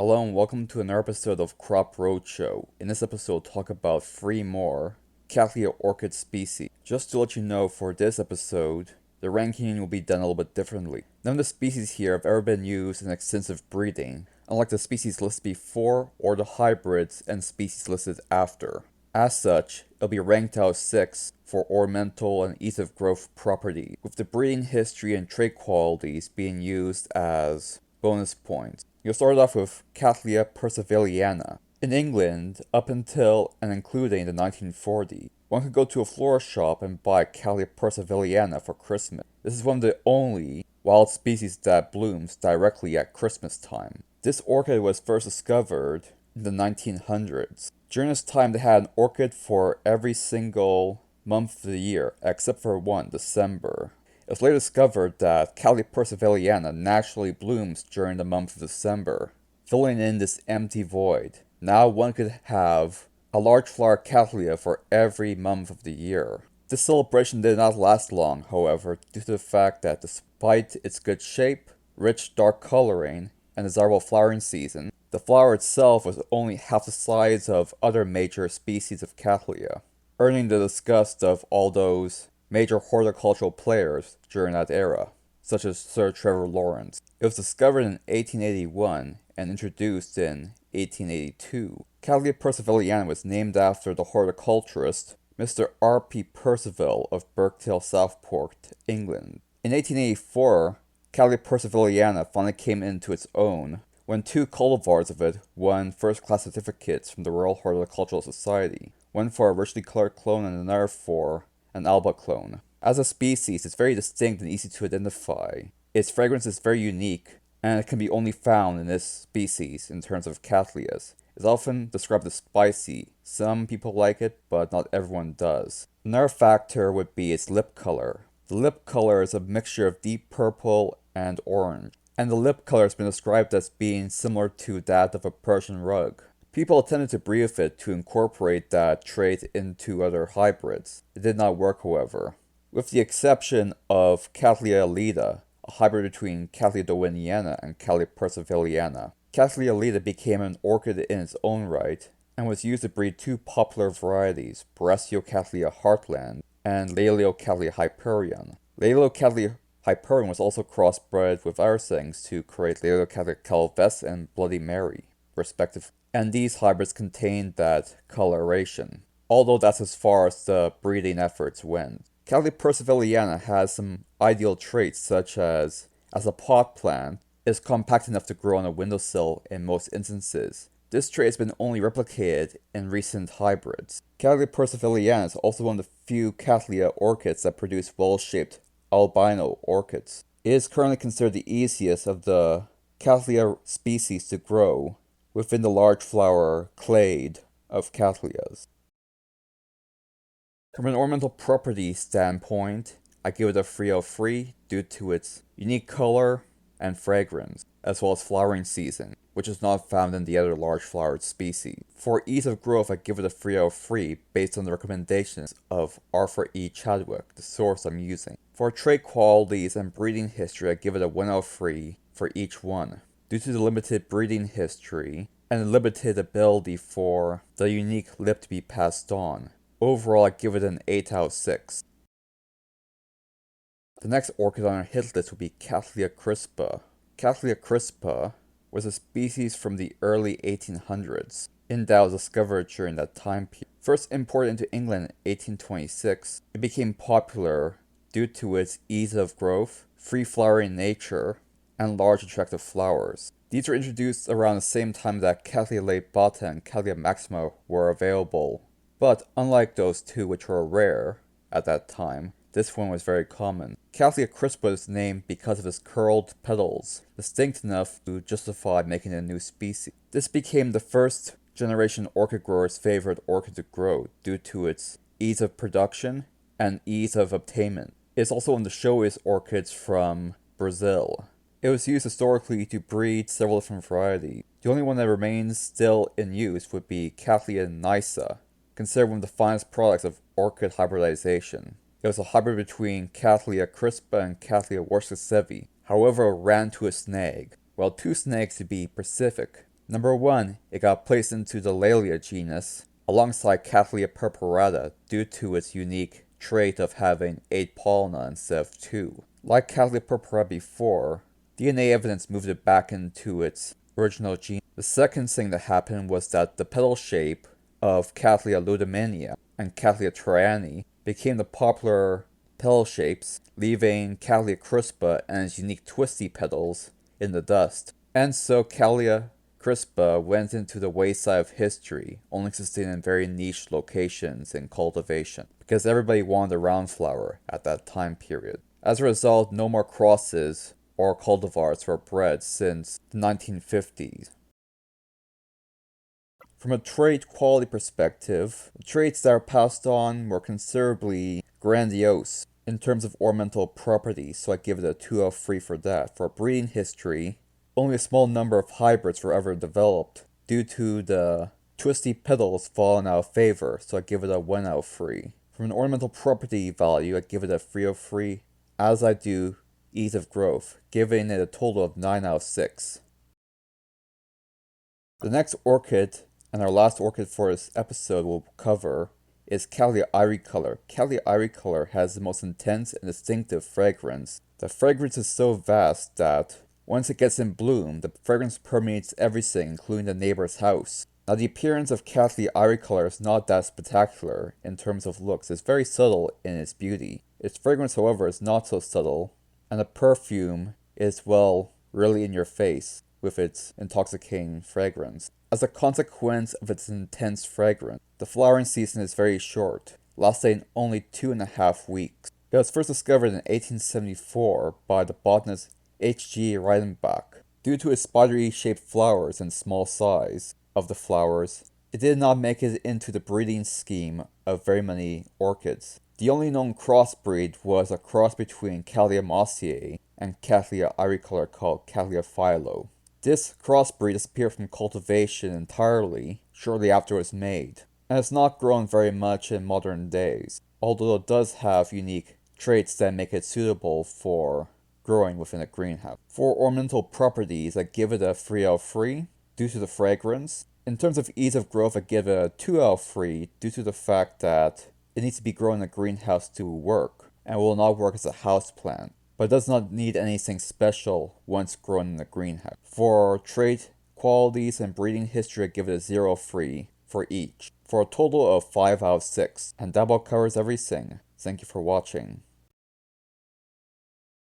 Hello and welcome to another episode of Crop Roadshow. In this episode, we'll talk about 3 more Cattleya orchid species. Just to let you know, for this episode, the ranking will be done a little bit differently. None of the species here have ever been used in extensive breeding, unlike the species listed before or the hybrids and species listed after. As such, it'll be ranked out of 6 for ornamental and ease of growth properties, with the breeding history and trait qualities being used as bonus points. You'll start off with Cattleya percivaliana. In England, up until and including the 1940s, one could go to a florist shop and buy Cattleya percivaliana for Christmas. This is one of the only wild species that blooms directly at Christmas time. This orchid was first discovered in the 1900s. During this time, they had an orchid for every single month of the year, except for one, December. It was later discovered that Cattleya percivaliana naturally blooms during the month of December, filling in this empty void. Now one could have a large flower Cattleya for every month of the year. This celebration did not last long, however, due to the fact that despite its good shape, rich dark coloring, and desirable flowering season, the flower itself was only half the size of other major species of Cattleya, earning the disgust of all those major horticultural players during that era, such as Sir Trevor Lawrence. It was discovered in 1881 and introduced in 1882. Cattleya percivaliana was named after the horticulturist Mr. R.P. Percival of Birkdale, Southport, England. In 1884, Cattleya percivaliana finally came into its own when 2 cultivars of it won first-class certificates from the Royal Horticultural Society, one for a richly colored clone and another for an alba clone. As a species, it's very distinct and easy to identify. Its fragrance is very unique, and it can be only found in this species in terms of Cattleyas. It's often described as spicy. Some people like it, but not everyone does. Another factor would be its lip color. The lip color is a mixture of deep purple and orange, and the lip color has been described as being similar to that of a Persian rug. People attempted to breed with it to incorporate that trait into other hybrids. It did not work, however. With the exception of Cattleya alida, a hybrid between Cattleya darwiniana and Cattleya percivaliana. Cattleya alida became an orchid in its own right, and was used to breed 2 popular varieties, Cattleya heartland and Cattleya hyperion. Cattleya hyperion was also crossbred with other things to create Cattleya calves and Bloody Mary, respectively. And these hybrids contained that coloration, although that's as far as the breeding efforts went. Cattleya percivaliana has some ideal traits such as a pot plant, is compact enough to grow on a windowsill in most instances. This trait has been only replicated in recent hybrids. Cattleya percivaliana is also one of the few Cattleya orchids that produce well-shaped albino orchids. It is currently considered the easiest of the Cattleya species to grow within the large flower clade of Cattleyas. From an ornamental property standpoint, I give it a 3 out of 3 due to its unique color and fragrance, as well as flowering season, which is not found in the other large flowered species. For ease of growth, I give it a 3 out of 3 based on the recommendations of Arthur E. Chadwick, the source I'm using. For trait qualities and breeding history, I give it a 1 out of 3 for each one. Due to the limited breeding history and the limited ability for the unique lip to be passed on, overall I give it an 8 out of 6. The next orchid on our hit list would be Cattleya crispa. Cattleya crispa was a species from the early 1800s. That was discovered during that time period. First imported into England in 1826, it became popular due to its ease of growth, free-flowering nature, and large attractive flowers. These were introduced around the same time that Cattleya laebata and Cattleya maxima were available, but unlike those two which were rare at that time, this one was very common. Cattleya crispa is named because of its curled petals, distinct enough to justify making it a new species. This became the first generation orchid growers' favorite orchid to grow due to its ease of production and ease of obtainment. It is also one of the showiest orchids from Brazil. It was used historically to breed several different varieties. The only one that remains still in use would be Cattleya nyssa, considered one of the finest products of orchid hybridization. It was a hybrid between Cattleya crispa and Cattleya worcestershire. However, it ran to a snag. Well, 2 snags to be specific. Number 1, it got placed into the Laelia genus alongside Cattleya purpurata due to its unique trait of having 8 pollina instead of 2. Like Cattleya purpurata before, DNA evidence moved it back into its original gene. The second thing that happened was that the petal shape of Cattleya ludimania and Cattleya triani became the popular petal shapes, leaving Cattleya crispa and its unique twisty petals in the dust. And so Cattleya crispa went into the wayside of history, only existing in very niche locations in cultivation, because everybody wanted a round flower at that time period. As a result, no more crosses or cultivars were bred since the 1950s. From a trait quality perspective, the traits that are passed on were considerably grandiose in terms of ornamental properties, so I give it a 2 out of 3 for that. For breeding history, only a small number of hybrids were ever developed due to the twisty petals falling out of favor, so I give it a 1 out of 3. From an ornamental property value, I give it a 3 out of 3, as I do ease of growth, giving it a total of 9 out of 6. The next orchid, and our last orchid for this episode we'll cover, is Cattleya iricolor. Cattleya iricolor has the most intense and distinctive fragrance. The fragrance is so vast that once it gets in bloom, the fragrance permeates everything, including the neighbor's house. Now, the appearance of Cattleya iricolor is not that spectacular in terms of looks. It's very subtle in its beauty. Its fragrance, however, is not so subtle, and the perfume is, well, really in your face with its intoxicating fragrance. As a consequence of its intense fragrance, the flowering season is very short, lasting only 2.5 weeks. It was first discovered in 1874 by the botanist H.G. Reidenbach. Due to its spidery-shaped flowers and small size of the flowers, it did not make it into the breeding scheme of very many orchids. The only known crossbreed was a cross between Cattleya mossiae and Cattleya iricolor called Cattleya philo. This crossbreed disappeared from cultivation entirely shortly after it was made, and has not grown very much in modern days, although it does have unique traits that make it suitable for growing within a greenhouse. For ornamental properties, I give it a 3 out of 3 due to the fragrance. In terms of ease of growth, I give it a 2 out of 3 due to the fact that it needs to be grown in a greenhouse to work, and will not work as a houseplant, but it does not need anything special once grown in a greenhouse. For trait qualities and breeding history, I give it a 0 out of 3 for each, for a total of 5 out of 6, and that about covers everything. Thank you for watching.